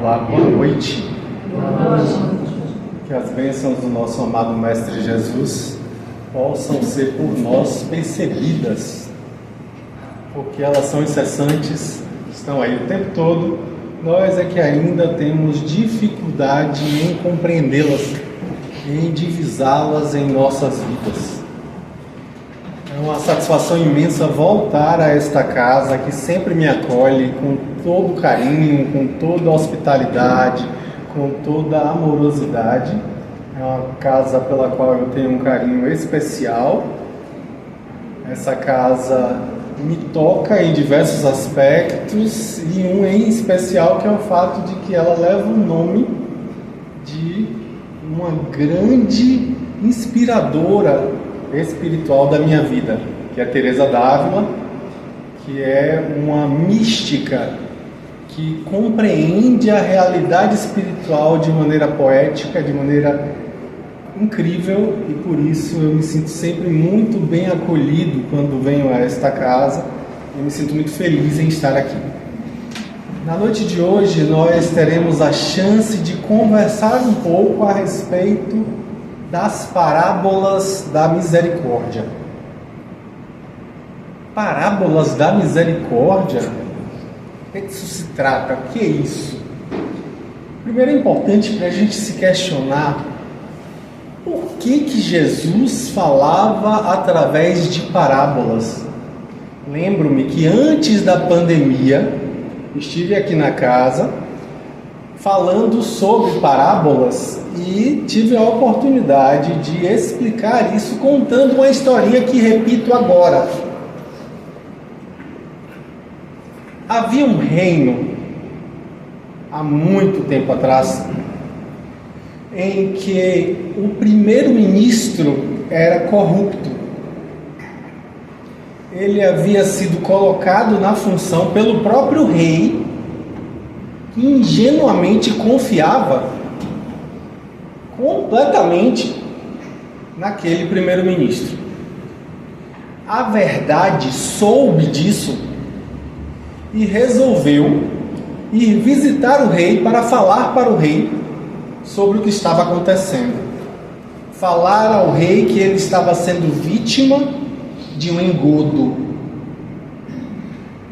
Olá, boa noite. Que as bênçãos do nosso amado Mestre Jesus possam ser por nós percebidas, porque elas são incessantes, estão aí o tempo todo. Nós é que ainda temos dificuldade em compreendê-las, em divisá-las em nossas vidas. É uma satisfação imensa voltar a esta casa que sempre me acolhe com todo carinho, com toda hospitalidade, com toda amorosidade. É uma casa pela qual eu tenho um carinho especial. Essa casa me toca em diversos aspectos, e um em especial, que é o fato de que ela leva o nome de uma grande inspiradora espiritual da minha vida, que é Teresa d'Ávila, que é uma mística que compreende a realidade espiritual de maneira poética, de maneira incrível, e por isso eu me sinto sempre muito bem acolhido quando venho a esta casa, e me sinto muito feliz em estar aqui. Na noite de hoje nós teremos a chance de conversar um pouco a respeito das parábolas da misericórdia. Parábolas da misericórdia? O que isso se trata? O que é isso? Primeiro é importante para a gente se questionar por que Jesus falava através de parábolas. Lembro-me que antes da pandemia estive aqui na casa falando sobre parábolas e tive a oportunidade de explicar isso contando uma historinha que repito agora. Havia um reino há muito tempo atrás em que o primeiro-ministro era corrupto. Ele havia sido colocado na função pelo próprio rei, que ingenuamente confiava completamente naquele primeiro-ministro. A verdade soube disso e resolveu ir visitar o rei para falar para o rei sobre o que estava acontecendo. Falar ao rei que ele estava sendo vítima de um engodo.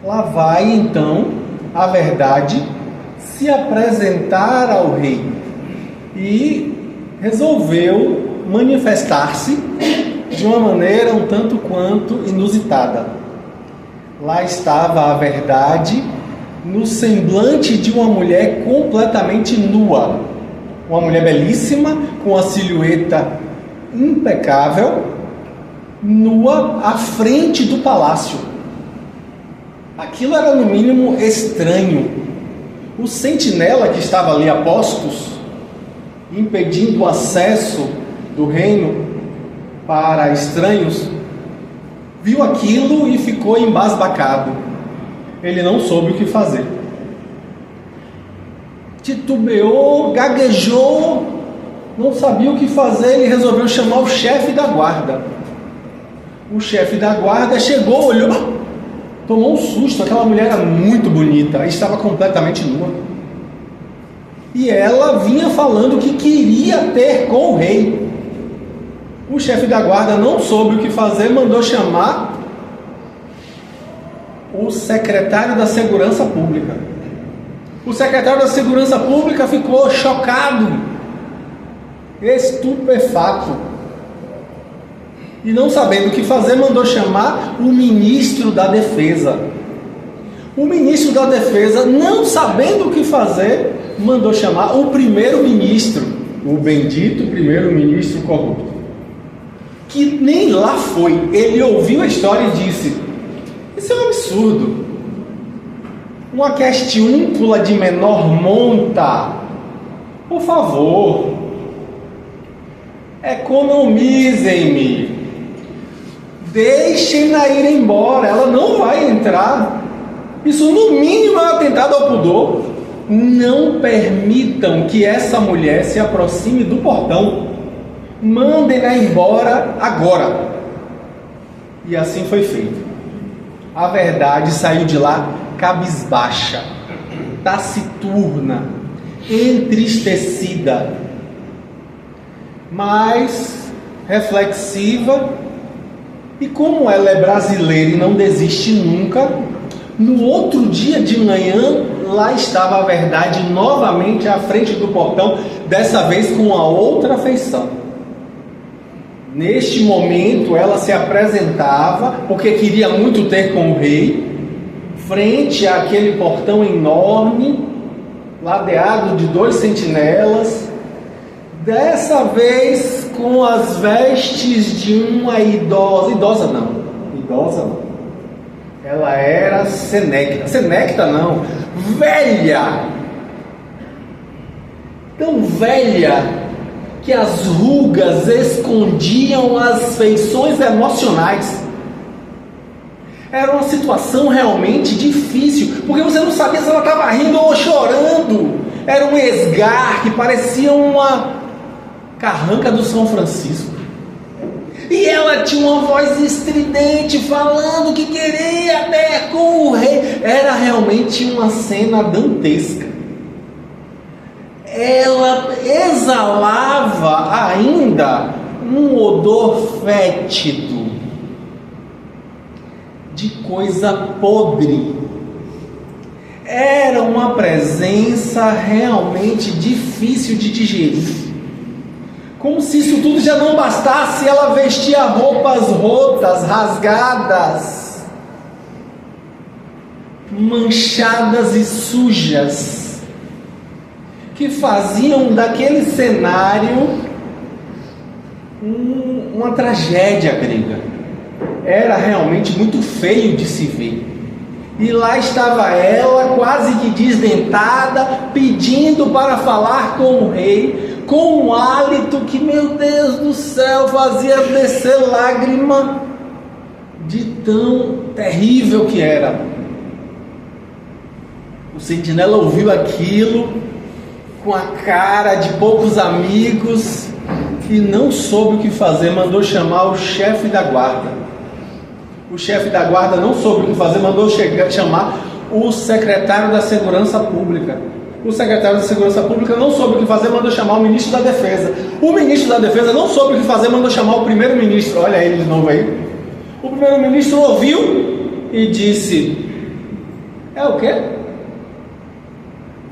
Lá vai então a verdade se apresentar ao rei e resolveu manifestar-se de uma maneira um tanto quanto inusitada. Lá estava a verdade no semblante de uma mulher completamente nua, uma mulher belíssima, com a silhueta impecável, nua à frente do palácio. Aquilo era no mínimo estranho. O sentinela que estava ali a postos, impedindo o acesso do reino para estranhos, viu aquilo e ficou embasbacado. Ele não soube o que fazer. Titubeou, gaguejou, não sabia o que fazer. Ele resolveu chamar o chefe da guarda. O chefe da guarda chegou, olhou, tomou um susto. Aquela mulher era muito bonita, estava completamente nua. E ela vinha falando que queria ter com o rei. O chefe da guarda não soube o que fazer, mandou chamar o secretário da Segurança Pública. O secretário da Segurança Pública ficou chocado, estupefato, e não sabendo o que fazer, mandou chamar o ministro da Defesa. O ministro da Defesa, não sabendo o que fazer, mandou chamar o primeiro-ministro, o bendito primeiro-ministro corrupto, que nem lá foi. Ele ouviu a história e disse: isso é um absurdo. Uma questiúncula de menor monta. Por favor, economizem-me. Deixem-na ir embora. Ela não vai entrar. Isso no mínimo é um atentado ao pudor. Não permitam que essa mulher se aproxime do portão. Mandem-na embora agora. E assim foi feito. A verdade saiu de lá cabisbaixa, taciturna, entristecida, mas reflexiva. E como ela é brasileira e não desiste nunca, no outro dia de manhã, lá estava a verdade novamente à frente do portão, dessa vez com a outra feição. Neste momento, ela se apresentava, porque queria muito ter com o rei, frente àquele portão enorme, ladeado de 2 sentinelas, dessa vez com as vestes de uma idosa não, ela era velha, tão velha que as rugas escondiam as feições emocionais. Era uma situação realmente difícil, porque você não sabia se ela estava rindo ou chorando. Era um esgar que parecia uma carranca do São Francisco. E ela tinha uma voz estridente, falando que queria ter com o rei. Era realmente uma cena dantesca. Ela exalava ainda um odor fétido de coisa podre. Era uma presença realmente difícil de digerir. Como se isso tudo já não bastasse, ela vestia roupas rotas, rasgadas, manchadas e sujas, que faziam daquele cenário uma tragédia grega. Era realmente muito feio de se ver. E lá estava ela, quase que desdentada, pedindo para falar com o rei, com um hálito que, meu Deus do céu, fazia descer lágrima de tão terrível que era. O sentinela ouviu aquilo com a cara de poucos amigos e não soube o que fazer, mandou chamar o chefe da guarda. O chefe da guarda não soube o que fazer, mandou chamar o secretário da Segurança Pública. O secretário da Segurança Pública não soube o que fazer, mandou chamar o ministro da Defesa. O ministro da Defesa não soube o que fazer, mandou chamar o primeiro-ministro. Olha ele de novo aí. O primeiro-ministro ouviu e disse: é o quê?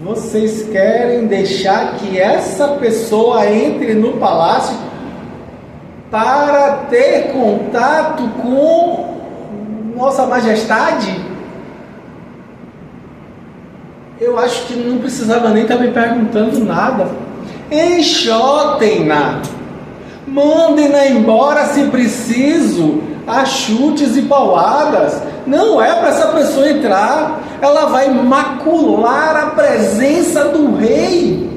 Vocês querem deixar que essa pessoa entre no palácio para ter contato com Vossa Majestade? Eu acho que não precisava nem estar me perguntando nada. Enxotem-na, mandem-na embora se preciso, a chutes e pauadas. Não é para essa pessoa entrar, ela vai macular a presença do rei.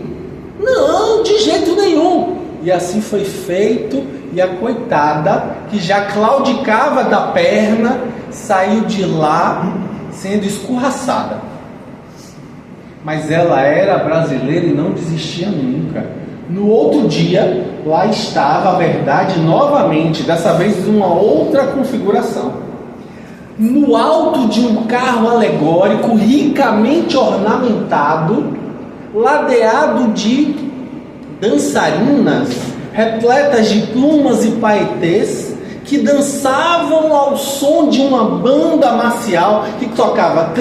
Não, de jeito nenhum. E assim foi feito, e a coitada, que já claudicava da perna, saiu de lá sendo escorraçada. Mas ela era brasileira e não desistia nunca. No outro dia, lá estava a verdade novamente, dessa vez em uma outra configuração. No alto de um carro alegórico ricamente ornamentado, ladeado de dançarinas repletas de plumas e paetês, que dançavam ao som de uma banda marcial que tocava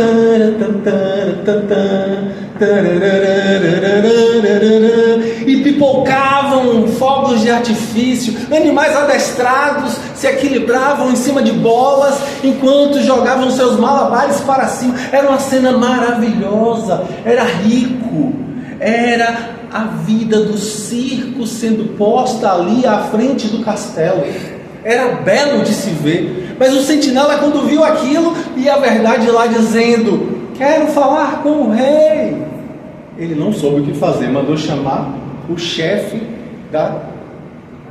e pipocavam fogos de artifício. Animais adestrados se equilibravam em cima de bolas enquanto jogavam seus malabares para cima. Era uma cena maravilhosa, era rico, era a vida do circo sendo posta ali à frente do castelo. Era belo de se ver. Mas o sentinela, quando viu aquilo, e a verdade lá dizendo: quero falar com o rei, ele não soube o que fazer, mandou chamar o chefe da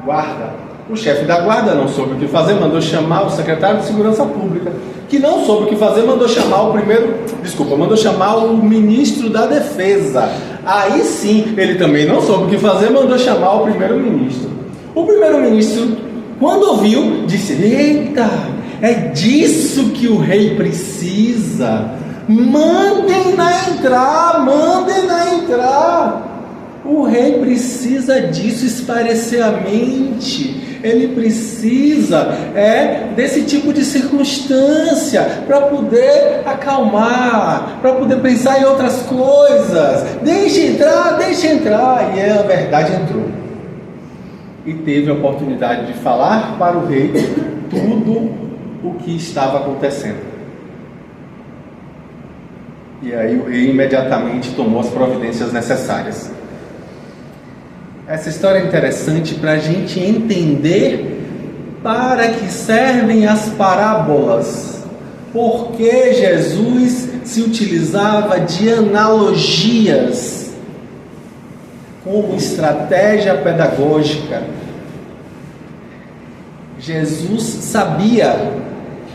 guarda. O chefe da guarda não soube o que fazer, mandou chamar o secretário de Segurança Pública, que não soube o que fazer, mandou chamar o ministro da Defesa. Aí sim, ele também não soube o que fazer, mandou chamar o primeiro-ministro. O primeiro-ministro, quando ouviu, disse: eita, é disso que o rei precisa. Mandem-na entrar, mandem-na entrar. rei precisa disso, espairecer a mente. Ele precisa desse tipo de circunstância para poder acalmar, para poder pensar em outras coisas. Deixa entrar. E a verdade entrou. E teve a oportunidade de falar para o rei tudo o que estava acontecendo. E aí o rei imediatamente tomou as providências necessárias. Essa história é interessante para a gente entender para que servem as parábolas. Porque Jesus se utilizava de analogias como estratégia pedagógica. Jesus sabia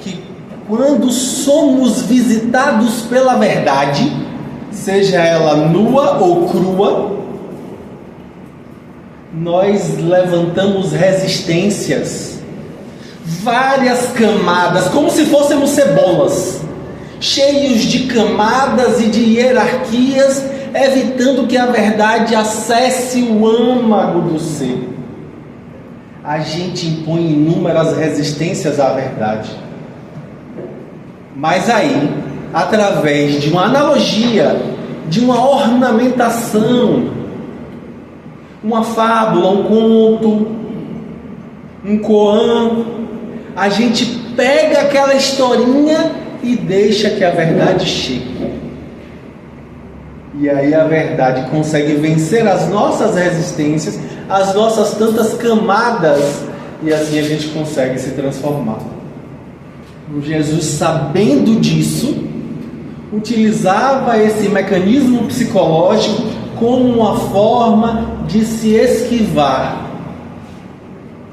que quando somos visitados pela verdade, seja ela nua ou crua, nós levantamos resistências, várias camadas, como se fôssemos cebolas, cheios de camadas e de hierarquias, evitando que a verdade acesse o âmago do ser. A gente impõe inúmeras resistências à verdade. Mas aí, através de uma analogia, de uma ornamentação, uma fábula, um conto, um koan, a gente pega aquela historinha e deixa que a verdade chegue. E aí a verdade consegue vencer as nossas resistências, as nossas tantas camadas, e assim a gente consegue se transformar. Jesus, sabendo disso, utilizava esse mecanismo psicológico como uma forma de se esquivar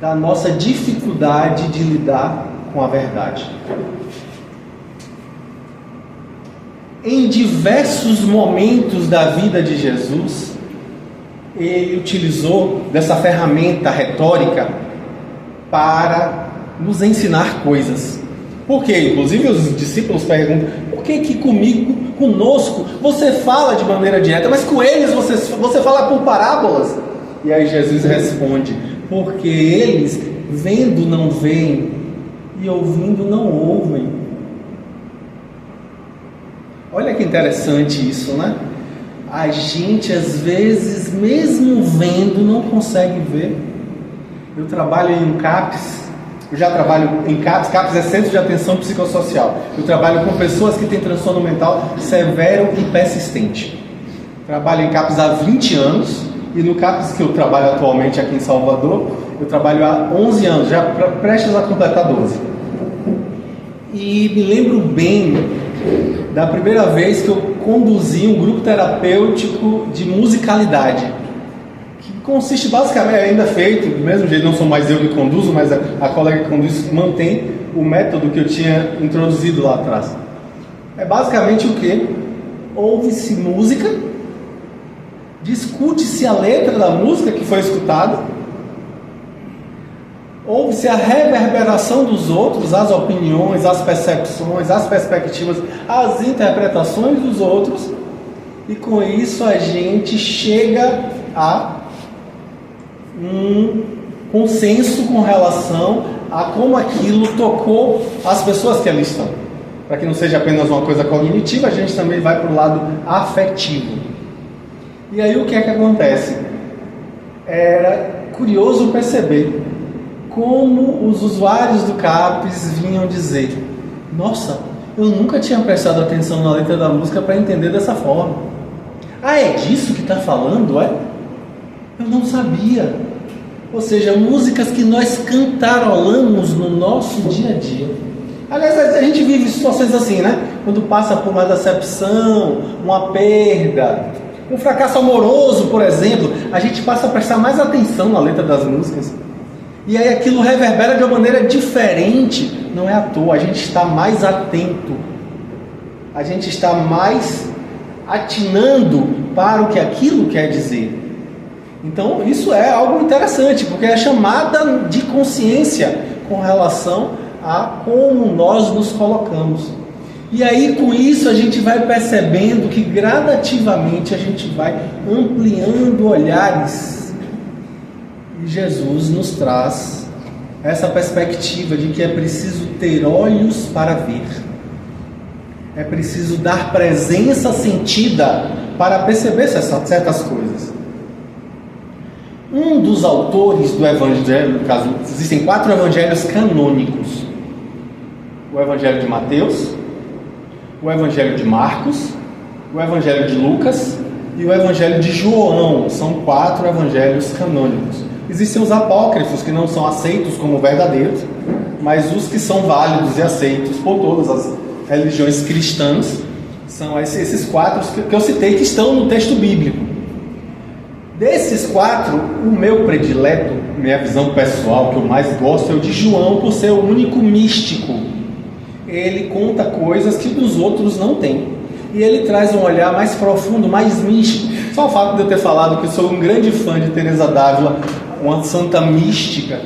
da nossa dificuldade de lidar com a verdade. Em diversos momentos da vida de Jesus, ele utilizou dessa ferramenta retórica para nos ensinar coisas. Por quê? Inclusive os discípulos perguntam: por que conosco, você fala de maneira direta, mas com eles você fala por parábolas? E aí Jesus responde: porque eles, vendo, não veem, e ouvindo, não ouvem. Olha que interessante isso, né? A gente, às vezes, mesmo vendo, não consegue ver. Eu trabalho em CAPS, eu já trabalho em CAPS é Centro de Atenção Psicossocial. Eu trabalho com pessoas que têm transtorno mental severo e persistente. Trabalho em CAPS há 20 anos, e no CAPS que eu trabalho atualmente aqui em Salvador, eu trabalho há 11 anos, já prestes a completar 12. E me lembro bem da primeira vez que eu conduzi um grupo terapêutico de musicalidade, que consiste basicamente, ainda feito do mesmo jeito, não sou mais eu que conduzo, mas a colega que conduz mantém o método que eu tinha introduzido lá atrás. É basicamente o que? Ouve-se música, discute-se a letra da música que foi escutada, ouve-se a reverberação dos outros, as opiniões, as percepções, as perspectivas, as interpretações dos outros, e com isso a gente chega a um consenso com relação a como aquilo tocou as pessoas que ali estão. Para que não seja apenas uma coisa cognitiva, a gente também vai para o lado afetivo. E aí o que é que acontece? Era curioso perceber como os usuários do CAPS vinham dizer: nossa, eu nunca tinha prestado atenção na letra da música para entender dessa forma. Ah, é disso que está falando, é? Eu não sabia. Ou seja, músicas que nós cantarolamos no nosso dia a dia. Aliás, a gente vive situações assim, né? Quando passa por uma decepção, uma perda, um fracasso amoroso, por exemplo, a gente passa a prestar mais atenção na letra das músicas. E aí aquilo reverbera de uma maneira diferente. Não é à toa, a gente está mais atento, a gente está mais atinando para o que aquilo quer dizer. Então isso é algo interessante, porque é chamada de consciência com relação a como nós nos colocamos. E aí, com isso, a gente vai percebendo que gradativamente a gente vai ampliando olhares. E Jesus nos traz essa perspectiva de que é preciso ter olhos para ver. É preciso dar presença sentida para perceber certas coisas. Um dos autores do Evangelho, no caso, existem 4 evangelhos canônicos: o Evangelho de Mateus, o Evangelho de Marcos, o Evangelho de Lucas e o Evangelho de João. São 4 evangelhos canônicos. Existem os apócrifos, que não são aceitos como verdadeiros, mas os que são válidos e aceitos por todas as religiões cristãs são esses 4 que eu citei, que estão no texto bíblico. Desses 4, o meu predileto, minha visão pessoal, que eu mais gosto, é o de João, por ser o único místico. Ele conta coisas que dos outros não tem. E ele traz um olhar mais profundo, mais místico. Só o fato de eu ter falado que sou um grande fã de Teresa d'Ávila, uma santa mística,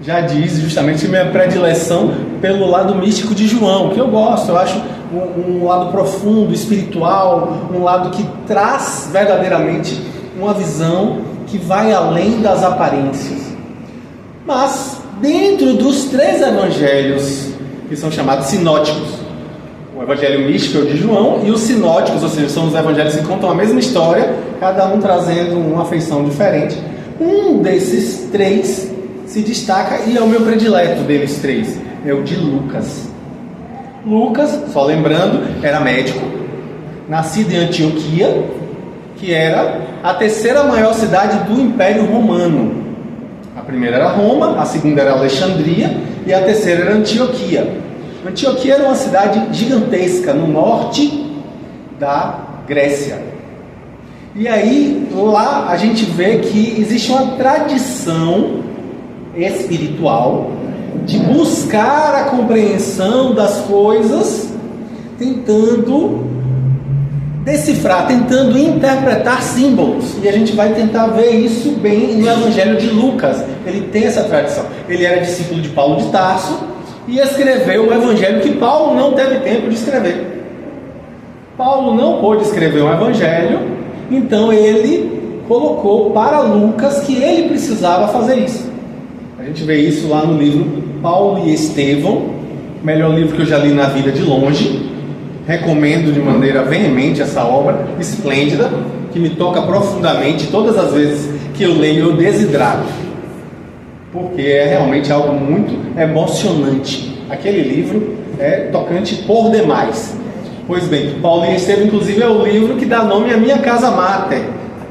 já diz justamente minha predileção pelo lado místico de João, que eu gosto. Eu acho um lado profundo, espiritual, um lado que traz verdadeiramente uma visão que vai além das aparências. Mas, dentro dos 3 evangelhos, que são chamados sinóticos, o evangelho místico é o de João, e os sinóticos, ou seja, são os evangelhos que contam a mesma história, cada um trazendo uma afeição diferente. Um desses 3 se destaca, e é o meu predileto deles 3, é o de Lucas. Lucas, só lembrando, era médico, nascido em Antioquia, que era a 3ª maior cidade do Império Romano. A primeira era Roma, a segunda era Alexandria e a 3ª era Antioquia. Antioquia era uma cidade gigantesca no norte da Grécia. E aí, lá a gente vê que existe uma tradição espiritual de buscar a compreensão das coisas, tentando decifrar, tentando interpretar símbolos. E a gente vai tentar ver isso bem no Evangelho de Lucas. Ele tem essa tradição. Ele era discípulo de Paulo de Tarso e escreveu o Evangelho que Paulo não teve tempo de escrever. Paulo não pôde escrever um Evangelho, então ele colocou para Lucas que ele precisava fazer isso. A gente vê isso lá no livro Paulo e Estevão, melhor livro que eu já li na vida de longe. Recomendo de maneira veemente essa obra esplêndida, que me toca profundamente. Todas as vezes que eu leio, eu desidrato, porque é realmente algo muito emocionante. Aquele livro é tocante por demais. Pois bem, Paulo e Estevão, inclusive, é o livro que dá nome à minha casa máter,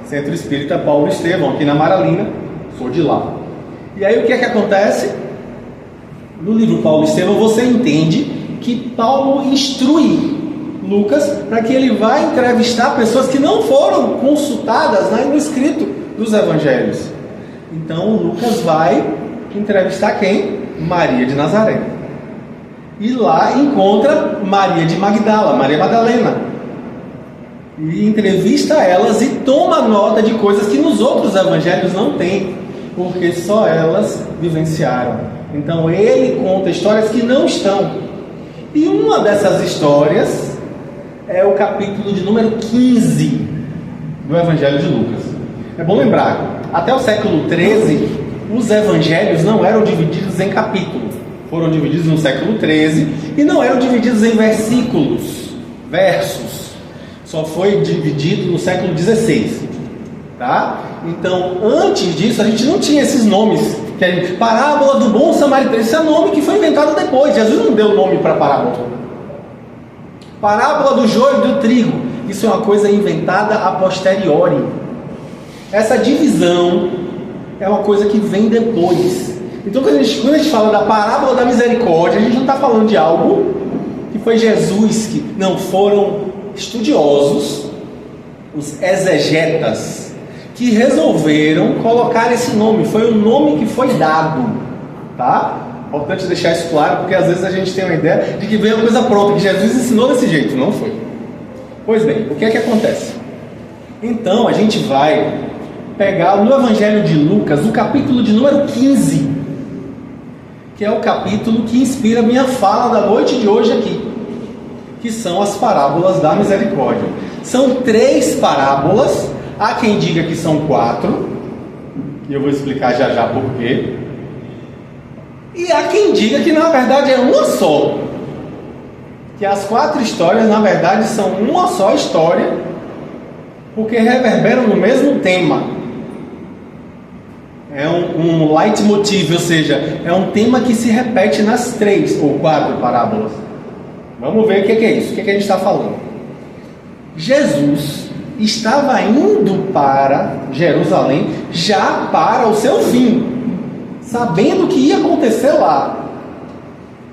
Centro Espírita Paulo e Estevão, aqui na Maralina. Sou de lá. E aí o que é que acontece? No livro Paulo e Estevão você entende que Paulo instrui Lucas para que ele vá entrevistar pessoas que não foram consultadas no escrito dos evangelhos. Então Lucas vai entrevistar quem? Maria de Nazaré. E lá encontra Maria de Magdala, Maria Madalena. E entrevista elas e toma nota de coisas que nos outros evangelhos não tem, porque só elas vivenciaram. Então ele conta histórias que não estão. E uma dessas histórias é o capítulo de número 15 do Evangelho de Lucas. É bom lembrar, até o século XIII, os evangelhos não eram divididos em capítulos. Foram divididos no século XIII e não eram divididos em versículos, versos. Só foi dividido no século XVI. Tá? Então, antes disso, a gente não tinha esses nomes. Que a gente, parábola do bom samaritano. Esse é nome que foi inventado depois. Jesus não deu nome para a parábola. Parábola do joio e do trigo. Isso é uma coisa inventada a posteriori. Essa divisão é uma coisa que vem depois. Então, quando a gente fala da parábola da misericórdia, a gente não está falando de algo que foi Jesus, que não foram estudiosos, os exegetas, que resolveram colocar esse nome. Foi um nome que foi dado, tá? Importante deixar isso claro, porque às vezes a gente tem uma ideia de que veio uma coisa pronta, que Jesus ensinou desse jeito. Não foi. Pois bem, o que é que acontece? Então a gente vai pegar no Evangelho de Lucas, o capítulo de número 15, que é o capítulo que inspira a minha fala da noite de hoje aqui. que são as parábolas da misericórdia. São 3 parábolas, há quem diga que são 4, e eu vou explicar já já por quê. E há quem diga que na verdade é uma só, que as 4 histórias na verdade são uma só história, porque reverberam no mesmo tema. É um leitmotiv, ou seja, é um tema que se repete nas 3 ou 4 parábolas. Vamos ver o que é isso, o que a gente está falando. Jesus estava indo para Jerusalém já para o seu fim, sabendo o que ia acontecer lá.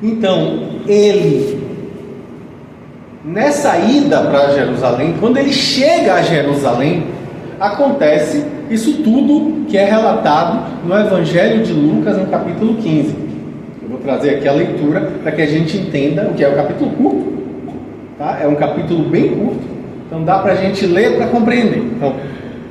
Então, ele, nessa ida para Jerusalém, quando ele chega a Jerusalém, acontece isso tudo que é relatado no Evangelho de Lucas, no capítulo 15. Eu vou trazer aqui a leitura para que a gente entenda o que é o capítulo curto, tá? É um capítulo bem curto, então dá para a gente ler para compreender. Então,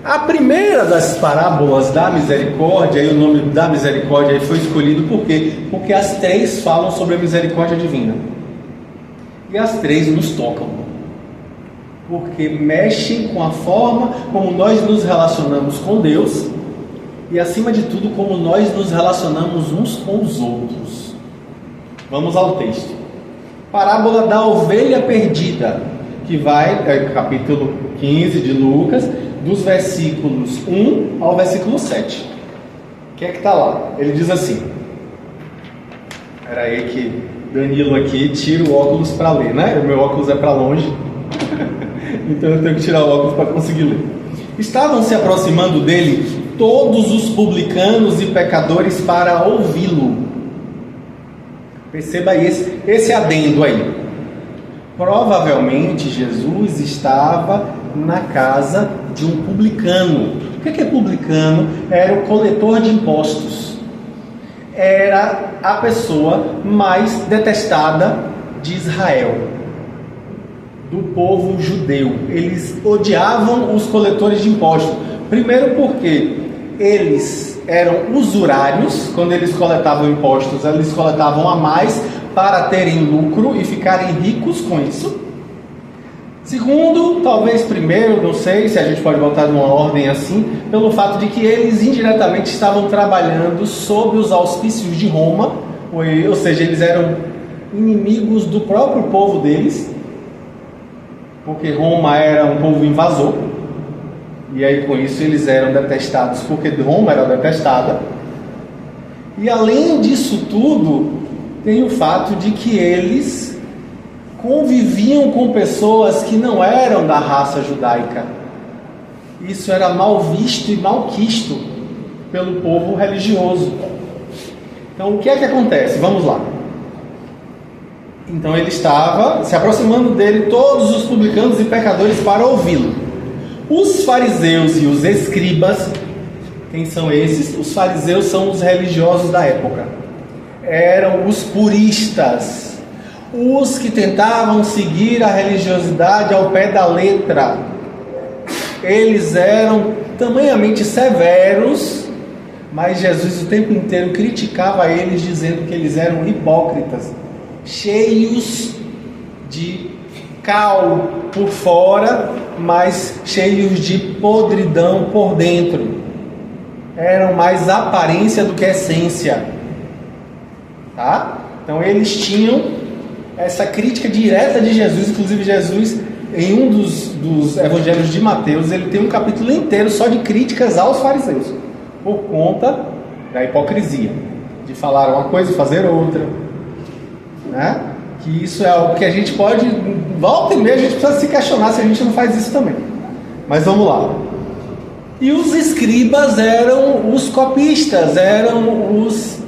a primeira das parábolas da misericórdia, e o nome da misericórdia foi escolhido por quê? Porque as 3 falam sobre a misericórdia divina. E as 3 nos tocam, porque mexem com a forma como nós nos relacionamos com Deus e, acima de tudo, como nós nos relacionamos uns com os outros. Vamos ao texto. Parábola da ovelha perdida, que vai, capítulo 15 de Lucas, dos versículos 1 ao versículo 7. O que é que está lá? Ele diz assim. Espera aí que Danilo aqui tira o óculos para ler, né? O meu óculos é para longe. Então eu tenho que tirar o óculos para conseguir ler. Estavam se aproximando dele todos os publicanos e pecadores para ouvi-lo. Perceba esse adendo aí. Provavelmente Jesus estava na casa de um publicano. O que é publicano? Era o coletor de impostos. Era a pessoa mais detestada de Israel, do povo judeu. Eles odiavam os coletores de impostos. Primeiro porque eles eram usurários. Quando eles coletavam impostos, eles coletavam a mais para terem lucro e ficarem ricos com isso. Segundo, talvez primeiro, não sei se a gente pode botar numa ordem assim, pelo fato de que eles indiretamente estavam trabalhando sob os auspícios de Roma, ou seja, eles eram inimigos do próprio povo deles, porque Roma era um povo invasor, e aí com isso eles eram detestados, porque Roma era detestada. E além disso tudo, tem o fato de que eles conviviam com pessoas que não eram da raça judaica. Isso era mal visto e mal quisto pelo povo religioso. Então o que é que acontece? Vamos lá. Então ele estava se aproximando dele todos os publicanos e pecadores para ouvi-lo. Os fariseus e os escribas, quem são esses? Os fariseus são os religiosos da época. Eram os puristas, os que tentavam seguir a religiosidade ao pé da letra. Eles eram tamanhamente severos, mas Jesus o tempo inteiro criticava eles, dizendo que eles eram hipócritas, cheios de cal por fora, mas cheios de podridão por dentro. Eram mais aparência do que essência, tá? Então eles tinham essa crítica direta de Jesus. Inclusive Jesus, em um dos evangelhos de Mateus, ele tem um capítulo inteiro só de críticas aos fariseus, por conta da hipocrisia, de falar uma coisa e fazer outra, né? Que isso é algo que a gente pode, volta e meia, a gente precisa se questionar se a gente não faz isso também. Mas vamos lá. E os escribas eram os copistas, eram os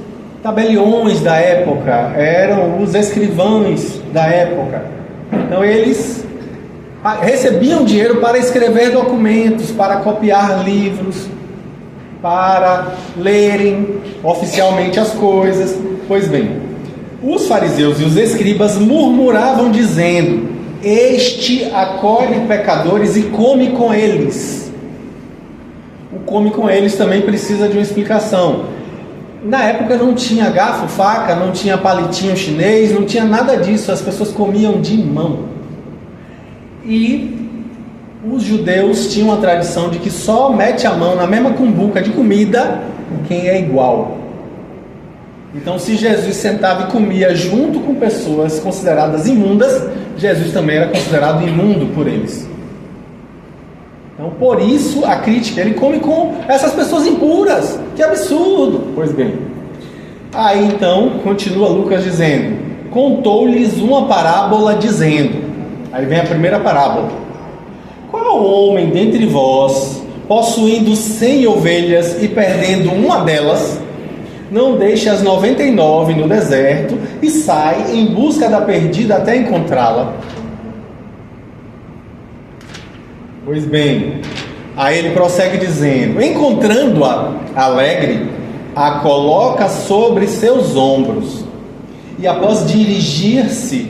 tabeliões da época, eram os escrivães da época. Então eles recebiam dinheiro para escrever documentos, para copiar livros, para lerem oficialmente as coisas. Pois bem, os fariseus e os escribas murmuravam dizendo: este acolhe pecadores e come com eles. O come com eles também precisa de uma explicação. Na época não tinha garfo, faca, não tinha palitinho chinês, não tinha nada disso. As pessoas comiam de mão. E os judeus tinham a tradição de que só mete a mão na mesma cumbuca de comida quem é igual. Então, se Jesus sentava e comia junto com pessoas consideradas imundas, Jesus também era considerado imundo por eles. Então, por isso a crítica, ele come com essas pessoas impuras. Que absurdo! Pois bem, aí então continua Lucas dizendo: contou-lhes uma parábola dizendo. Aí vem a primeira parábola: qual homem dentre vós, possuindo 100 ovelhas e perdendo uma delas, não deixa as 99 no deserto e sai em busca da perdida até encontrá-la? Pois bem, aí ele prossegue dizendo: encontrando-a alegre, a coloca sobre seus ombros e, após dirigir-se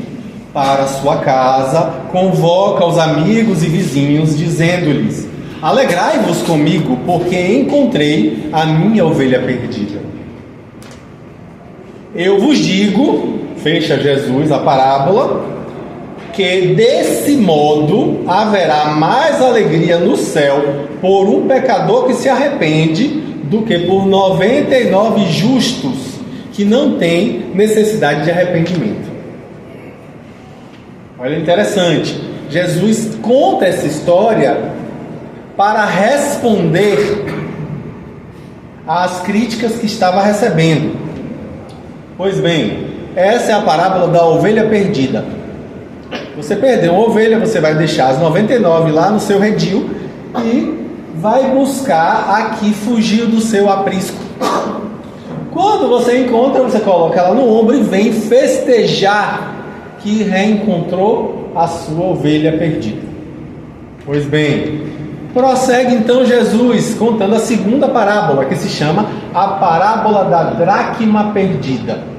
para sua casa, convoca os amigos e vizinhos, dizendo-lhes: alegrai-vos comigo, porque encontrei a minha ovelha perdida. Eu vos digo, fecha Jesus a parábola, que desse modo haverá mais alegria no céu por um pecador que se arrepende do que por 99 justos que não têm necessidade de arrependimento. Olha, interessante, Jesus conta essa história para responder às críticas que estava recebendo. Pois bem, essa é a parábola da ovelha perdida. Você perdeu uma ovelha, você vai deixar as 99 lá no seu redil e vai buscar a que fugiu do seu aprisco. Quando você encontra, você coloca ela no ombro e vem festejar que reencontrou a sua ovelha perdida. Pois bem, prossegue então Jesus contando a segunda parábola, que se chama a parábola da dracma perdida.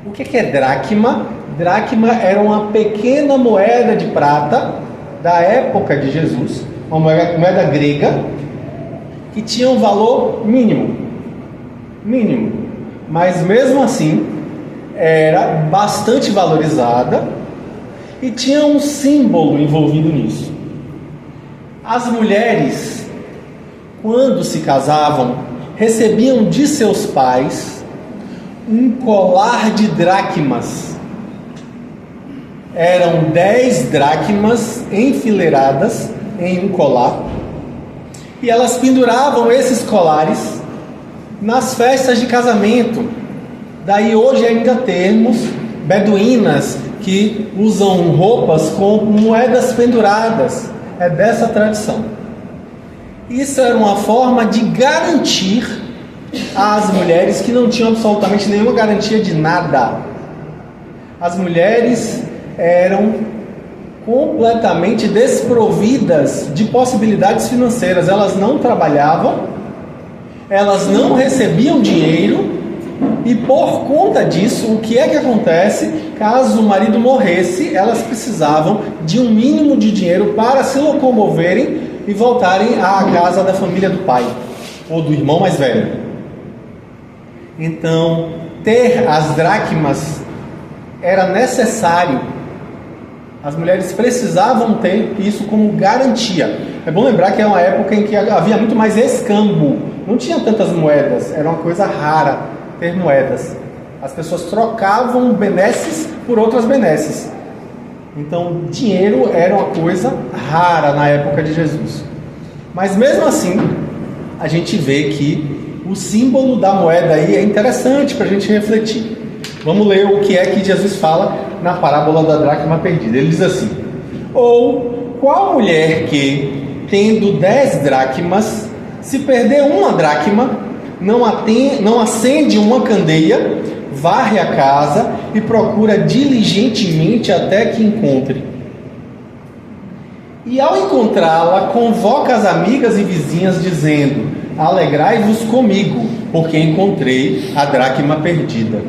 O que é dracma? Dracma era uma pequena moeda de prata da época de Jesus, uma moeda grega, que tinha um valor mínimo, mas mesmo assim era bastante valorizada e tinha um símbolo envolvido nisso. As mulheres, quando se casavam, recebiam de seus pais um colar de dracmas. Eram 10 dracmas enfileiradas em um colar, e elas penduravam esses colares nas festas de casamento. Daí hoje ainda temos beduínas que usam roupas com moedas penduradas. É dessa tradição. Isso era uma forma de garantir às mulheres que não tinham absolutamente nenhuma garantia de nada. As mulheres eram completamente desprovidas de possibilidades financeiras. Elas não trabalhavam, elas não recebiam dinheiro, e por conta disso, o que é que acontece? Caso o marido morresse, elas precisavam de um mínimo de dinheiro para se locomoverem e voltarem à casa da família do pai ou do irmão mais velho. Então, ter as dracmas era necessário. As mulheres precisavam ter isso como garantia. É bom lembrar que é uma época em que havia muito mais escambo. Não tinha tantas moedas, era uma coisa rara ter moedas. As pessoas trocavam benesses por outras benesses. Então, dinheiro era uma coisa rara na época de Jesus. Mas mesmo assim, a gente vê que o símbolo da moeda aí é interessante para a gente refletir. Vamos ler o que é que Jesus fala na parábola da dracma perdida. Ele diz assim: ou qual mulher que, tendo 10 dracmas, se perder uma dracma, não acende uma candeia, varre a casa e procura diligentemente até que encontre. E ao encontrá-la, convoca as amigas e vizinhas, dizendo: alegrai-vos comigo, porque encontrei a dracma perdida.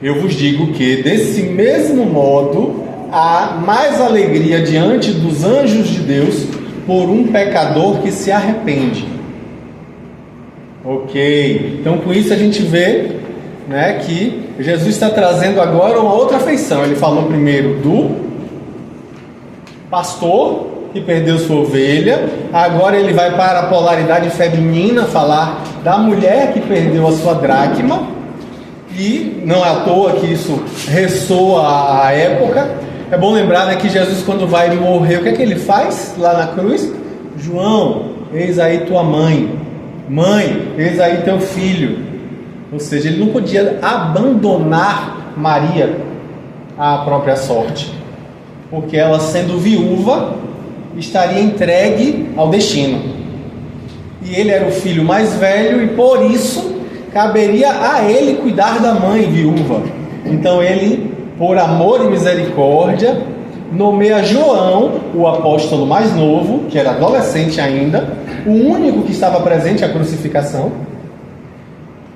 Eu vos digo que, desse mesmo modo, há mais alegria diante dos anjos de Deus por um pecador que se arrepende. Ok, então com isso a gente vê, né, que Jesus está trazendo agora uma outra feição. Ele falou primeiro do pastor que perdeu sua ovelha. Agora ele vai para a polaridade feminina, falar da mulher que perdeu a sua dracma. E não é à toa que isso ressoa à época. É bom lembrar, né, que Jesus, quando vai morrer, o que é que ele faz lá na cruz? João, eis aí tua mãe. Mãe, eis aí teu filho. Ou seja, ele não podia abandonar Maria à própria sorte, porque ela, sendo viúva, estaria entregue ao destino. E ele era o filho mais velho e por isso caberia a ele cuidar da mãe viúva. Então ele, por amor e misericórdia, nomeia João, o apóstolo mais novo, que era adolescente ainda, o único que estava presente à crucificação,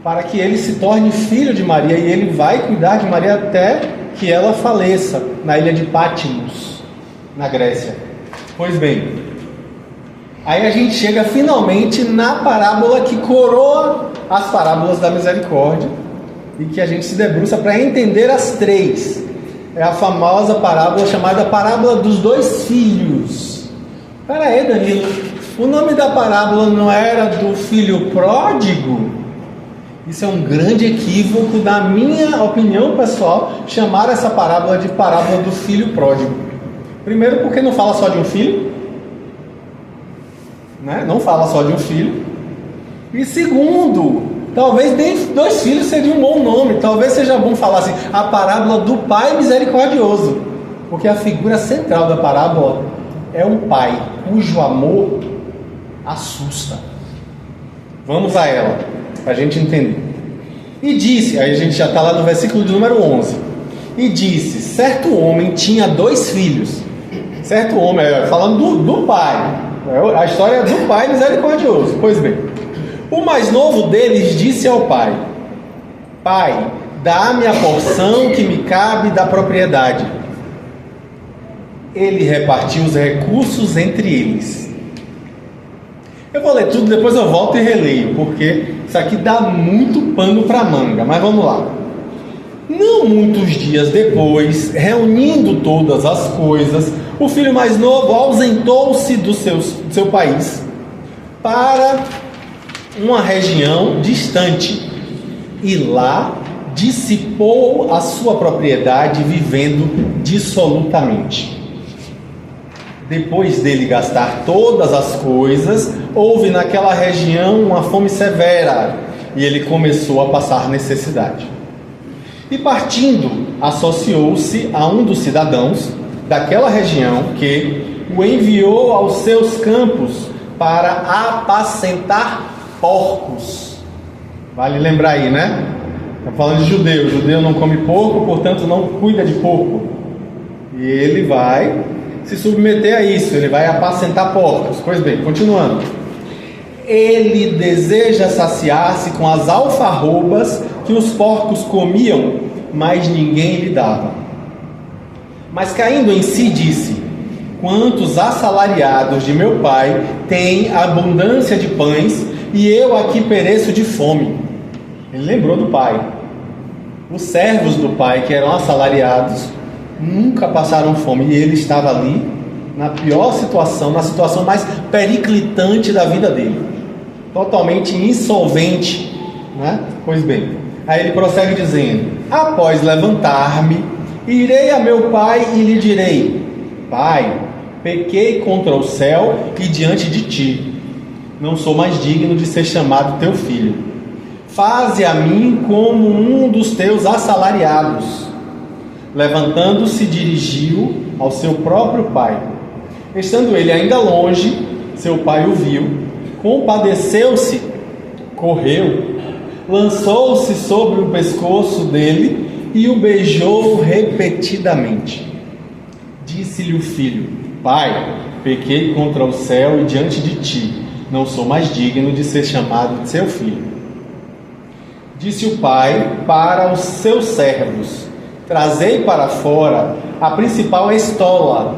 para que ele se torne filho de Maria, e ele vai cuidar de Maria até que ela faleça na ilha de Patmos, na Grécia. Pois bem, aí a gente chega finalmente na parábola que coroa as parábolas da misericórdia e que a gente se debruça para entender as três. É a famosa parábola chamada parábola dos dois filhos. Espera aí, Danilo, o nome da parábola não era do filho pródigo? Isso é um grande equívoco, na minha opinião pessoal, chamar essa parábola de parábola do filho pródigo. Primeiro, porque não fala só de um filho, né? Não fala só de um filho. E segundo, talvez nem dois filhos seria um bom nome. Talvez seja bom falar assim, a parábola do pai misericordioso, porque a figura central da parábola é um pai cujo amor assusta. Vamos a ela, para a gente entender. E disse, aí a gente já está lá no versículo de número 11. E disse, certo homem tinha dois filhos. Certo homem, falando do pai. A história é do pai misericordioso. Pois bem, o mais novo deles disse ao pai: Pai, dá-me a porção que me cabe da propriedade. Ele repartiu os recursos entre eles. Eu vou ler tudo, depois eu volto e releio, porque isso aqui dá muito pano para manga. Mas vamos lá. Não muitos dias depois, reunindo todas as coisas, o filho mais novo ausentou-se do seu país para uma região distante e lá dissipou a sua propriedade, vivendo dissolutamente. Depois dele gastar todas as coisas, houve naquela região uma fome severa e ele começou a passar necessidade. E partindo, associou-se a um dos cidadãos daquela região que o enviou aos seus campos para apacentar porcos. Vale lembrar aí, né? Está falando de judeu. O judeu não come porco, portanto não cuida de porco. E ele vai se submeter a isso, ele vai apacentar porcos. Pois bem, continuando. Ele deseja saciar-se com as alfarrobas que os porcos comiam, mas ninguém lhe dava. Mas caindo em si disse: quantos assalariados de meu pai têm abundância de pães, e eu aqui pereço de fome. Ele lembrou do pai. Os servos do pai, que eram assalariados, nunca passaram fome, e ele estava ali na pior situação, na situação mais periclitante da vida dele, totalmente insolvente, né? Pois bem, aí ele prossegue dizendo: após levantar-me, irei a meu pai e lhe direi: Pai, pequei contra o céu e diante de ti, não sou mais digno de ser chamado teu filho. Faze a mim como um dos teus assalariados. Levantando-se, dirigiu ao seu próprio pai. Estando ele ainda longe, seu pai o viu, compadeceu-se, correu, lançou-se sobre o pescoço dele e o beijou repetidamente. Disse-lhe o filho: Pai, pequei contra o céu e diante de ti, não sou mais digno de ser chamado de seu filho. Disse o pai para os seus servos: Trazei para fora a principal estola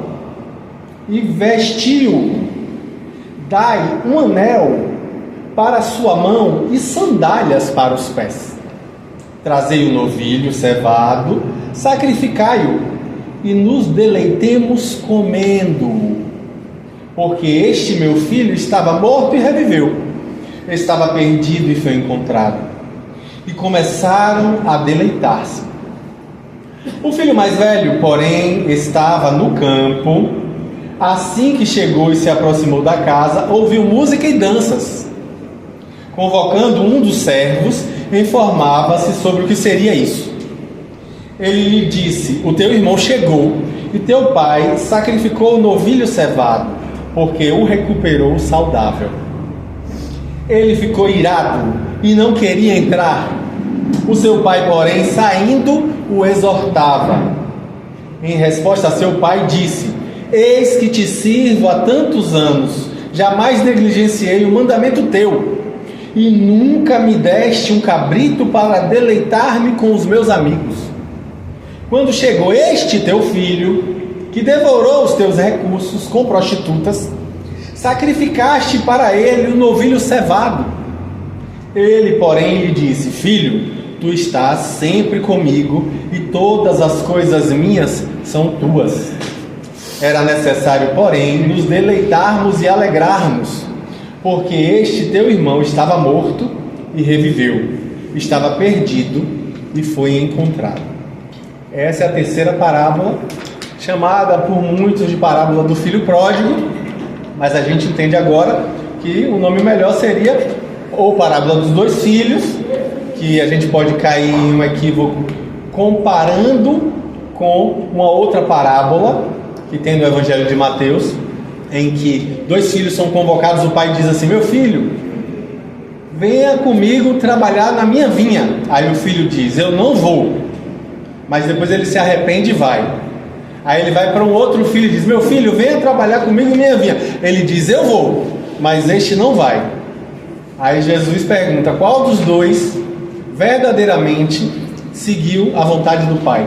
e vestiu. Dai um anel para a sua mão e sandálias para os pés. Trazei o novilho cevado, sacrificai-o, e nos deleitemos comendo. Porque este meu filho estava morto e reviveu, estava perdido e foi encontrado. E começaram a deleitar-se. O filho mais velho, porém, estava no campo. Assim que chegou e se aproximou da casa, ouviu música e danças. Convocando um dos servos, informava-se sobre o que seria isso. Ele lhe disse: o teu irmão chegou, e teu pai sacrificou o novilho cevado, porque o recuperou saudável. Ele ficou irado e não queria entrar. O seu pai, porém, saindo, o exortava. Em resposta a seu pai, disse: eis que te sirvo há tantos anos, jamais negligenciei o mandamento teu, e nunca me deste um cabrito para deleitar-me com os meus amigos. Quando chegou este teu filho, que devorou os teus recursos com prostitutas, sacrificaste para ele o novilho cevado. Ele, porém, lhe disse: filho, tu estás sempre comigo, e todas as coisas minhas são tuas. Era necessário, porém, nos deleitarmos e alegrarmos, porque este teu irmão estava morto e reviveu, estava perdido e foi encontrado. Essa é a terceira parábola, chamada por muitos de parábola do filho pródigo, mas a gente entende agora que o nome melhor seria ou parábola dos dois filhos, que a gente pode cair em um equívoco comparando com uma outra parábola que tem no Evangelho de Mateus, em que dois filhos são convocados, o pai diz assim: meu filho, venha comigo trabalhar na minha vinha. Aí o filho diz: eu não vou. Mas depois ele se arrepende e vai. Aí ele vai para um outro filho e diz: meu filho, venha trabalhar comigo em minha vinha. Ele diz: eu vou, mas este não vai. Aí Jesus pergunta: qual dos dois verdadeiramente seguiu a vontade do pai?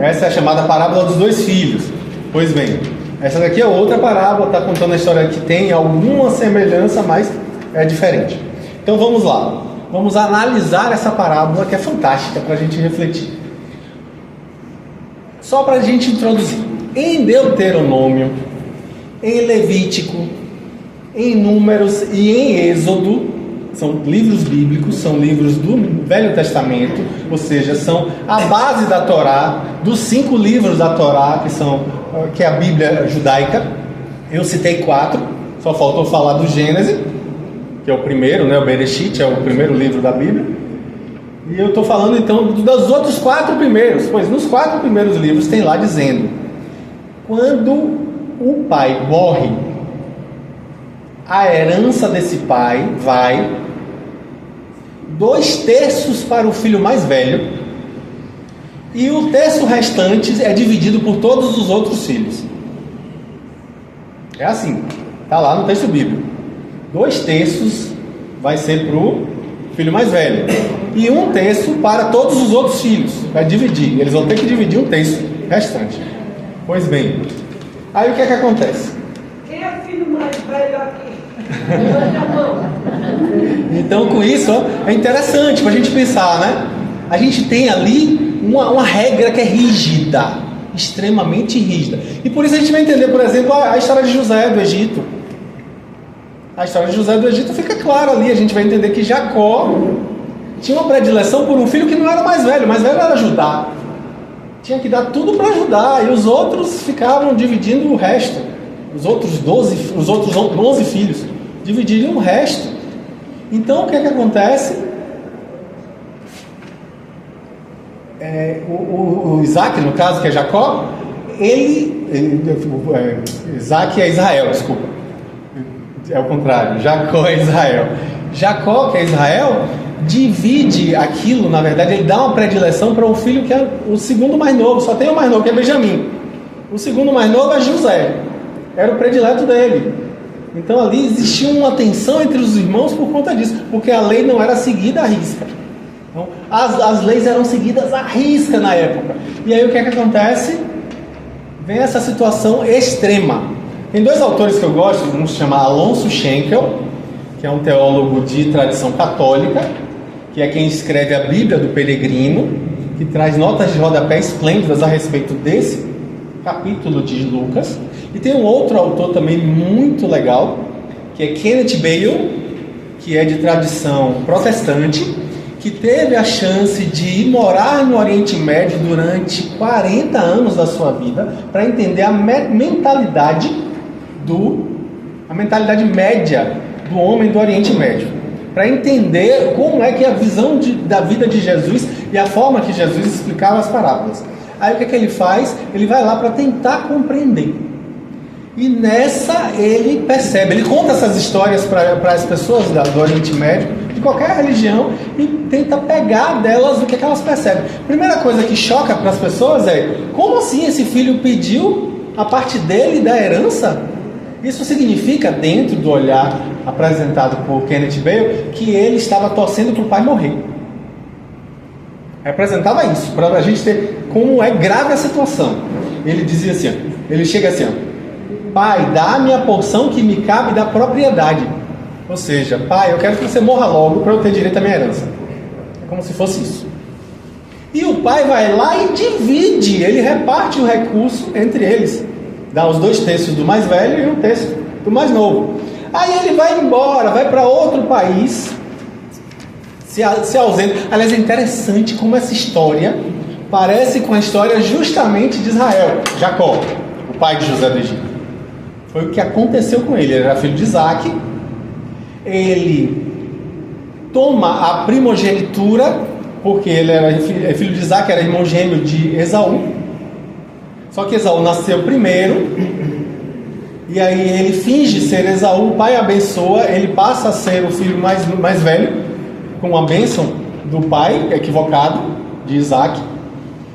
Essa é a chamada parábola dos dois filhos. Pois bem, essa daqui é outra parábola, está contando a história que tem alguma semelhança, mas é diferente. Então vamos lá, vamos analisar essa parábola, que é fantástica para a gente refletir. Só para a gente introduzir: em Deuteronômio, em Levítico, em Números e em Êxodo, são livros bíblicos, são livros do Velho Testamento, ou seja, são a base da Torá, dos 5 livros da Torá, que é a Bíblia judaica. Eu citei 4, só faltou falar do Gênesis, que é o primeiro, né? O Bereshit é o primeiro livro da Bíblia. E eu estou falando então dos outros 4 primeiros, pois nos 4 primeiros livros tem lá dizendo: quando o pai morre, a herança desse pai vai 2/3 para o filho mais velho, e o terço restante é dividido por todos os outros filhos. É assim, está lá no texto bíblico. 2/3 vai ser para o filho mais velho, e 1/3 para todos os outros filhos. Vai dividir, eles vão ter que dividir 1/3 restante. Pois bem, aí o que é que acontece? Quem é o filho mais velho aqui? Levanta a mão. Então, com isso, ó, é interessante para a gente pensar, né? A gente tem ali uma regra que é rígida, extremamente rígida. E por isso a gente vai entender, por exemplo, a história de José do Egito. A história de José do Egito fica clara ali. A gente vai entender que Jacó tinha uma predileção por um filho que não era mais velho. O mais velho era Judá. Tinha que dar tudo para Judá, e os outros ficavam dividindo o resto. Os outros 11 filhos dividiriam o resto. Então, o que é que acontece? O Isaac, no caso, que é Jacó, Isaac é Israel, desculpa. É o contrário, Jacó é Israel. Jacó, que é Israel, divide aquilo, na verdade, ele dá uma predileção para um filho que é o segundo mais novo. Só tem o mais novo, que é Benjamim. O segundo mais novo é José. Era o predileto dele. Então ali existia uma tensão entre os irmãos por conta disso, porque a lei não era seguida à risca. Então, as leis eram seguidas à risca na época. E aí o que é que acontece? Vem essa situação extrema. Tem 2 autores que eu gosto, um se chama Alonso Schenkel, que é um teólogo de tradição católica, que é quem escreve a Bíblia do Peregrino, que traz notas de rodapé esplêndidas a respeito desse capítulo de Lucas. E tem um outro autor também muito legal, que é Kenneth Bayle, que é de tradição protestante, que teve a chance de ir morar no Oriente Médio durante 40 anos da sua vida para entender a mentalidade média do homem do Oriente Médio, para entender como é que a visão da vida de Jesus e a forma que Jesus explicava as parábolas. Aí o que ele faz? Ele vai lá para tentar compreender. E nessa ele percebe, ele conta essas histórias para as pessoas do Oriente Médio, de qualquer religião, e tenta pegar delas o que elas percebem. Primeira coisa que choca para as pessoas é: como assim esse filho pediu a parte dele da herança? Isso significa, dentro do olhar apresentado por Kenneth Bayle, que ele estava torcendo para o pai morrer. Representava isso, para a gente ter como é grave a situação. Ele dizia assim, ele chega assim: pai, dá-me a porção que me cabe da propriedade. Ou seja, pai, eu quero que você morra logo para eu ter direito à minha herança. É como se fosse isso. E o pai vai lá e divide, ele reparte o recurso entre eles. Dá os 2/3 do mais velho e 1/3 do mais novo. Aí ele vai embora, vai para outro país, se ausenta. Aliás, é interessante como essa história parece com a história justamente de Israel, Jacó, o pai de José do Egito. Foi o que aconteceu com ele. Ele era filho de Isaac. Ele toma a primogenitura, porque ele era filho de Isaac, era irmão gêmeo de Esaú. Só que Esaú nasceu primeiro, e aí ele finge ser Esaú, o pai abençoa, ele passa a ser o filho mais velho, com a bênção do pai equivocado, de Isaac.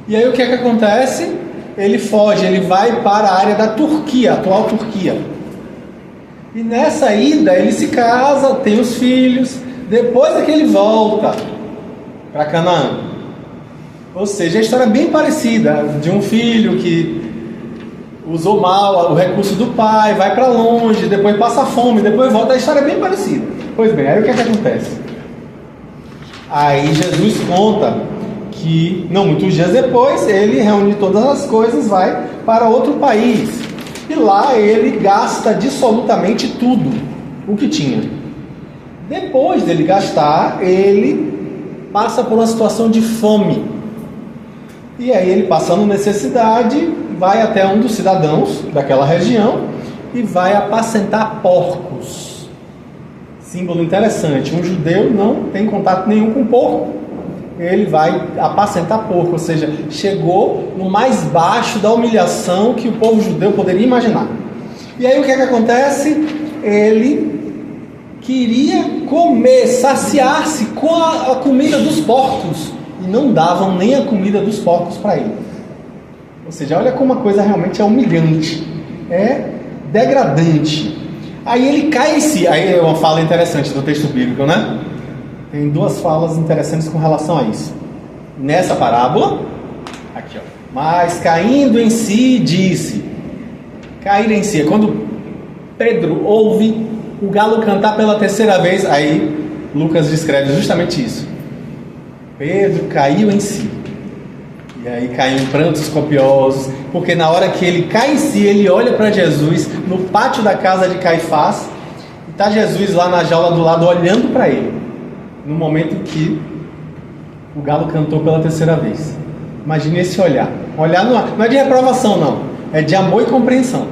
E aí o que é que acontece? Ele foge, ele vai para a área da Turquia, atual Turquia. E nessa ida ele se casa, tem os filhos, depois é que ele volta para Canaã. Ou seja, a história é bem parecida, de um filho que usou mal o recurso do pai, vai para longe, depois passa fome, depois volta. A história é bem parecida. Pois bem, aí o que é que acontece? Aí Jesus conta que, não muitos dias depois, ele reúne todas as coisas, vai para outro país. E lá ele gasta dissolutamente tudo o que tinha. Depois dele gastar, ele passa por uma situação de fome. E aí ele, passando necessidade, vai até um dos cidadãos daquela região e vai apacentar porcos. Símbolo interessante. Um judeu não tem contato nenhum com porco. Ele vai apacentar porco, ou seja, chegou no mais baixo da humilhação que o povo judeu poderia imaginar. E aí o que é que acontece? Ele queria comer, saciar-se com a comida dos porcos, e não davam nem a comida dos porcos para ele. Ou seja, olha como a coisa realmente é humilhante, é degradante. Aí ele cai em si. Aí é uma fala interessante do texto bíblico, né? Tem duas falas interessantes com relação a isso. Nessa parábola, aqui ó, mas caindo em si, disse. Cair em si é quando Pedro ouve o galo cantar pela terceira vez. Aí Lucas descreve justamente isso. Pedro caiu em si. E aí caiu em prantos copiosos, porque na hora que ele cai em si, ele olha para Jesus no pátio da casa de Caifás, e está Jesus lá na jaula do lado olhando para ele, no momento que o galo cantou pela terceira vez. Imagine esse olhar. Olhar não é de reprovação, não. É de amor e compreensão.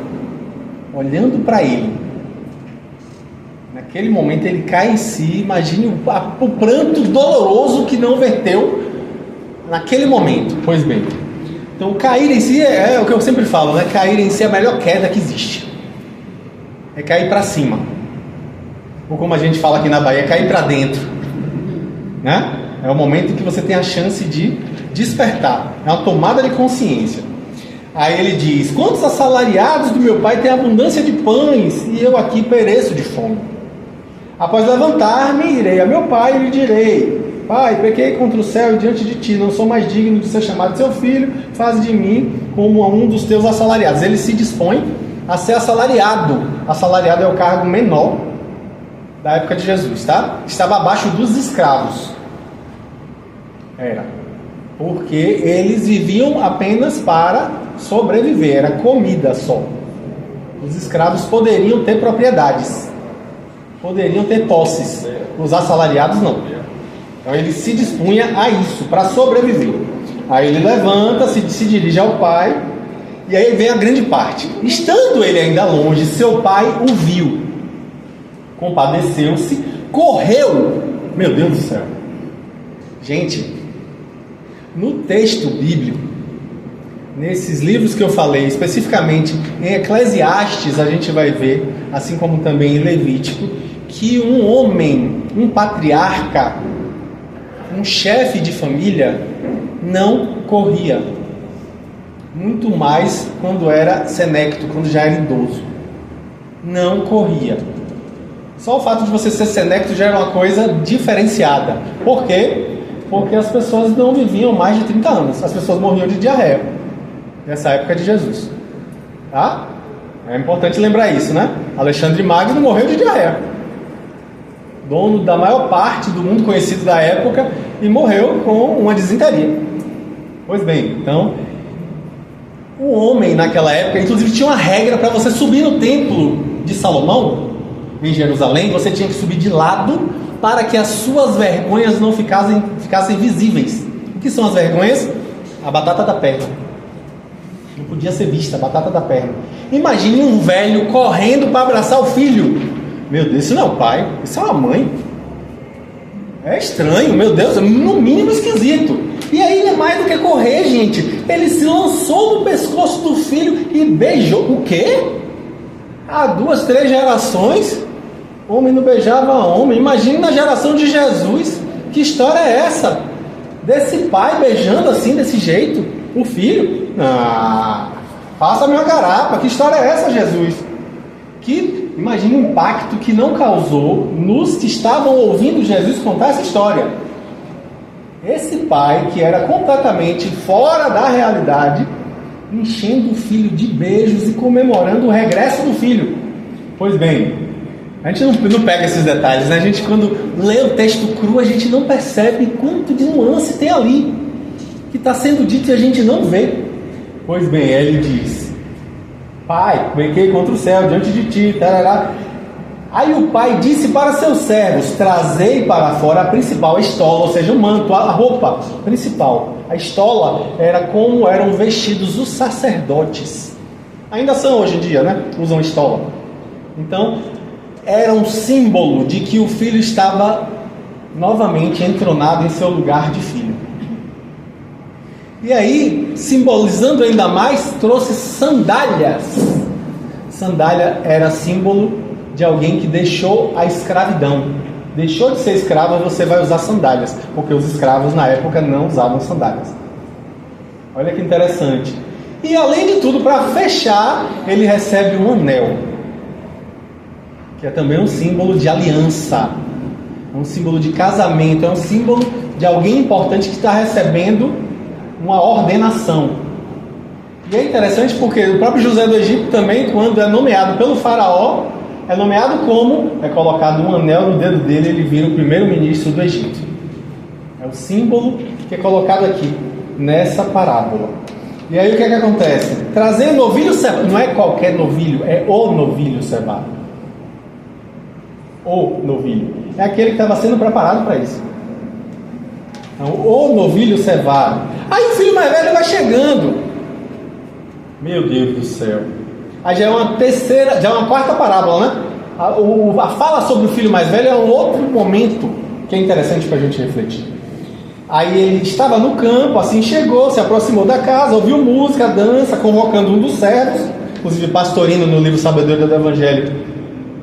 Olhando para ele. Naquele momento ele cai em si. Imagine o pranto doloroso que não verteu naquele momento. Pois bem. Então cair em si é o que eu sempre falo, né? Cair em si é a melhor queda que existe. É cair para cima. Ou como a gente fala aqui na Bahia, é cair para dentro. Né? É o momento em que você tem a chance de despertar. É uma tomada de consciência. Aí ele diz: quantos assalariados do meu pai têm abundância de pães, e eu aqui pereço de fome? Após levantar-me, irei a meu pai e lhe direi: pai, pequei contra o céu e diante de ti, não sou mais digno de ser chamado seu filho, faz de mim como um dos teus assalariados. Ele se dispõe a ser assalariado. Assalariado é o cargo menor da época de Jesus, tá? Estava abaixo dos escravos. Era. Porque eles viviam apenas para sobreviver, era comida só. Os escravos poderiam ter propriedades, poderiam ter posses, os assalariados não. Então ele se dispunha a isso, para sobreviver. Aí ele levanta, se dirige ao pai, e aí vem a grande parte. Estando ele ainda longe, seu pai o viu, compadeceu-se, correu. Meu Deus do céu. Gente, no texto bíblico, nesses livros que eu falei, especificamente em Eclesiastes, a gente vai ver, assim como também em Levítico, que um homem, um patriarca, um chefe de família, não corria. Muito mais quando era senecto, quando já era idoso. Não corria. Só o fato de você ser senecto já era uma coisa diferenciada. Por quê? Porque as pessoas não viviam mais de 30 anos. As pessoas morriam de diarreia nessa época de Jesus. Tá? É importante lembrar isso, né? Alexandre Magno morreu de diarreia. Dono da maior parte do mundo conhecido da época, e morreu com uma disenteria. Pois bem, então, o homem naquela época, inclusive tinha uma regra para você subir no templo de Salomão, em Jerusalém, você tinha que subir de lado para que as suas vergonhas não ficassem visíveis. O que são as vergonhas? A batata da perna. Não podia ser vista, a batata da perna. Imagine um velho correndo para abraçar o filho. Meu Deus, isso não é o pai, isso é uma mãe. É estranho, meu Deus, no mínimo esquisito. E aí ele é mais do que correr, gente. Ele se lançou no pescoço do filho e beijou. O quê? Há 2, 3 gerações, homem não beijava homem. Imagine na geração de Jesus. Que história é essa? Desse pai beijando assim, desse jeito, o filho? Faça-me uma garapa. Que história é essa, Jesus? Imagine o impacto que não causou nos que estavam ouvindo Jesus contar essa história. Esse pai, que era completamente fora da realidade, enchendo o filho de beijos e comemorando o regresso do filho. Pois bem, a gente não pega esses detalhes, né? A gente, quando lê o texto cru, a gente não percebe quanto de nuance tem ali, que está sendo dito e a gente não vê. Pois bem, ele diz: Pai, pequei contra o céu diante de ti, tarará. Aí o pai disse para seus servos: trazei para fora a principal estola, ou seja, o manto, a roupa principal. A estola era como eram vestidos os sacerdotes. Ainda são hoje em dia, né? Usam estola. Então, era um símbolo de que o filho estava novamente entronado em seu lugar de filho. E aí, simbolizando ainda mais, trouxe sandálias. Sandália era símbolo de alguém que deixou a escravidão. Deixou de ser escravo, você vai usar sandálias, porque os escravos na época não usavam sandálias. Olha que interessante. E além de tudo, para fechar, ele recebe um anel, que é também um símbolo de aliança, um símbolo de casamento, é um símbolo de alguém importante que está recebendo uma ordenação. E é interessante porque o próprio José do Egito também, quando é nomeado pelo faraó, é nomeado como, é colocado um anel no dedo dele, ele vira o primeiro-ministro do Egito. É o símbolo que é colocado aqui, nessa parábola. E aí o que é que acontece? Trazendo novilho cevado, não é qualquer novilho, é o novilho cevado. O novilho. É aquele que estava sendo preparado para isso. Então, o novilho cevado. Aí o filho mais velho vai chegando. Meu Deus do céu. Aí já é uma terceira, já é uma quarta parábola, né? A fala sobre o filho mais velho é um outro momento que é interessante para a gente refletir. Aí ele estava no campo, assim chegou, se aproximou da casa, ouviu música, dança, convocando um dos servos. Inclusive Pastorino, no livro Sabedoria do Evangelho,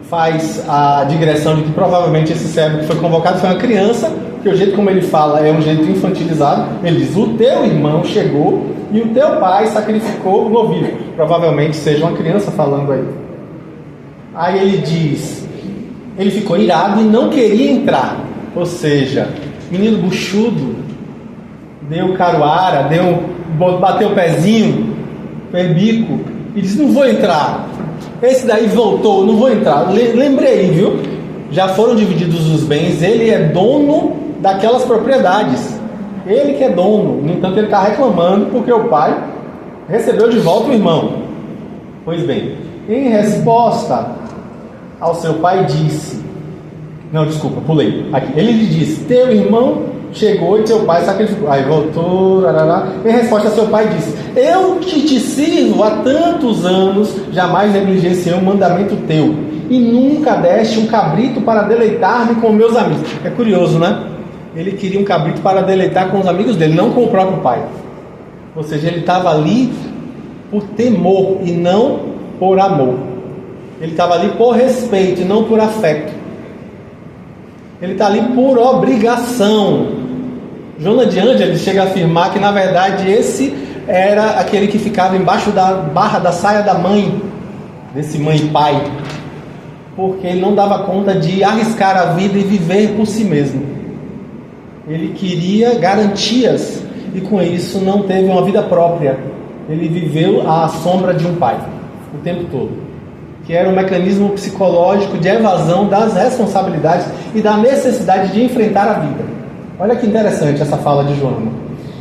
faz a digressão de que provavelmente esse servo que foi convocado foi uma criança, porque o jeito como ele fala é um jeito infantilizado. Ele diz: o teu irmão chegou e o teu pai sacrificou o novilho. Provavelmente seja uma criança falando aí. Aí ele diz, ele ficou irado e não queria entrar. Ou seja, menino buchudo, deu caruara, bateu o pezinho, fez bico, e disse: não vou entrar. Esse daí voltou: não vou entrar. Lembrei, viu? Já foram divididos os bens, ele é dono daquelas propriedades. Ele que é dono, no entanto ele está reclamando porque o pai recebeu de volta o irmão. Pois bem, em resposta ao seu pai disse... Não, desculpa, pulei. Aqui. Ele lhe disse, teu irmão chegou e teu pai sacrificou. Aí voltou, rarará. Em resposta, seu pai disse, eu que te sirvo há tantos anos, jamais negligenciei um mandamento teu, e nunca deste um cabrito para deleitar-me com meus amigos. É curioso, né? Ele queria um cabrito para deleitar com os amigos dele, não com o próprio pai. Ou seja, ele estava ali por temor e não por amor. Ele estava ali por respeito e não por afeto. Ele está ali por obrigação. Jonas de Ângeles chega a afirmar que na verdade esse era aquele que ficava embaixo da barra da saia da mãe, desse mãe e pai, porque ele não dava conta de arriscar a vida e viver por si mesmo. Ele queria garantias e com isso não teve uma vida própria. Ele viveu à sombra de um pai o tempo todo, que era um mecanismo psicológico de evasão das responsabilidades e da necessidade de enfrentar a vida. Olha que interessante essa fala de Joana.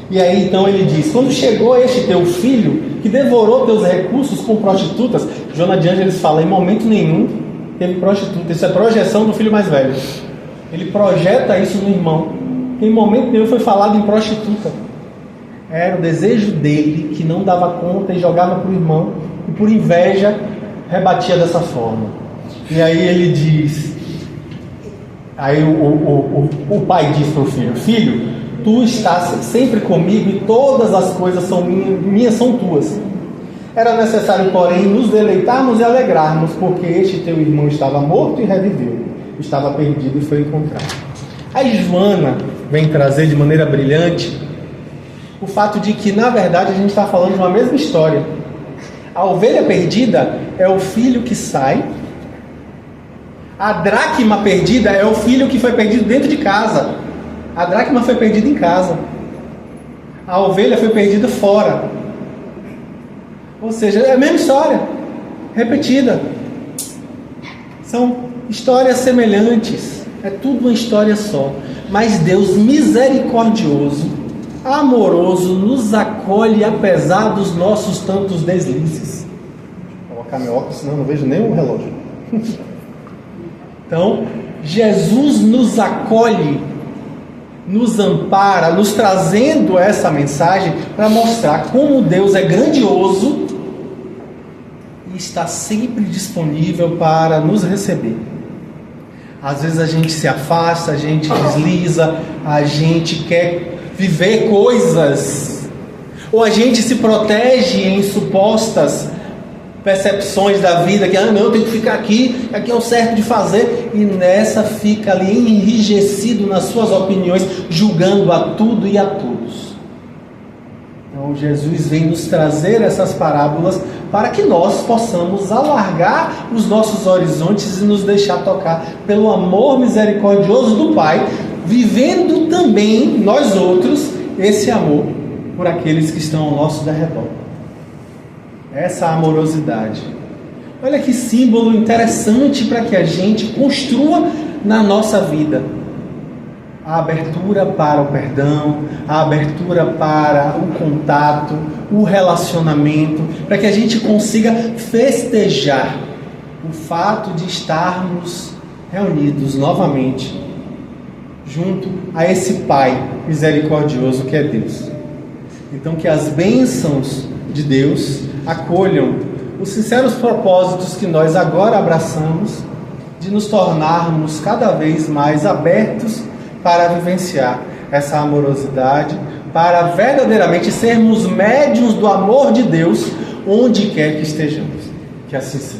E aí então ele diz, quando chegou este teu filho, que devorou teus recursos com prostitutas, Jonas de Ângeles fala, em momento nenhum teve prostituta. Isso é projeção do filho mais velho. Ele projeta isso no irmão. Em momento nenhum foi falado em prostituta. Era o desejo dele, que não dava conta e jogava para o irmão, e por inveja rebatia dessa forma. E aí ele diz, aí o pai diz para o filho, filho, tu estás sempre comigo e todas as coisas são minhas são tuas. Era necessário, porém, nos deleitarmos e alegrarmos, porque este teu irmão estava morto e reviveu, estava perdido e foi encontrado. Aí Joana vem trazer de maneira brilhante o fato de que, na verdade, a gente está falando de uma mesma história. A ovelha perdida é o filho que sai. A dracma perdida é o filho que foi perdido dentro de casa. A dracma foi perdida em casa. A ovelha foi perdida fora. Ou seja, é a mesma história, repetida. São histórias semelhantes. É tudo uma história só. Mas Deus misericordioso, amoroso, nos acolhe apesar dos nossos tantos deslizes. Vou colocar meu óculos, senão eu não vejo nem o relógio. Então, Jesus nos acolhe, nos ampara, nos trazendo essa mensagem para mostrar como Deus é grandioso e está sempre disponível para nos receber. Às vezes a gente se afasta, a gente desliza, a gente quer viver coisas, ou a gente se protege em supostas percepções da vida, que não, eu tenho que ficar aqui é o certo de fazer, e nessa fica ali enrijecido nas suas opiniões, julgando a tudo e a todos. Então Jesus vem nos trazer essas parábolas para que nós possamos alargar os nossos horizontes e nos deixar tocar pelo amor misericordioso do Pai, vivendo também nós outros esse amor por aqueles que estão ao nosso derredor. Essa amorosidade. Olha que símbolo interessante para que a gente construa na nossa vida. A abertura para o perdão, a abertura para o contato, o relacionamento, para que a gente consiga festejar o fato de estarmos reunidos novamente junto a esse Pai misericordioso que é Deus. Então que as bênçãos de Deus acolham os sinceros propósitos que nós agora abraçamos de nos tornarmos cada vez mais abertos para vivenciar essa amorosidade, para verdadeiramente sermos médiuns do amor de Deus onde quer que estejamos. Que assim seja.